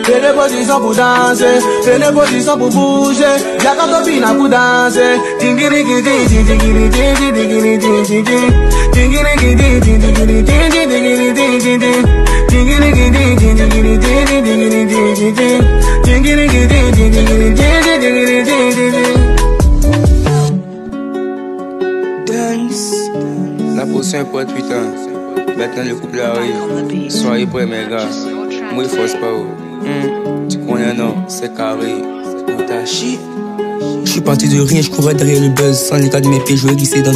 Fais positions pour danser, fais positions pour bouger. Y'a quand on vient pour danser. La potion est pour 8 ans. Maintenant le couple arrive. Soyez prêts mes gars. Moi il force pas. Tu connais non, c'est carré. Je suis parti de rien, je courais derrière le buzz. Sans l'état de mes pieds, je glissais dans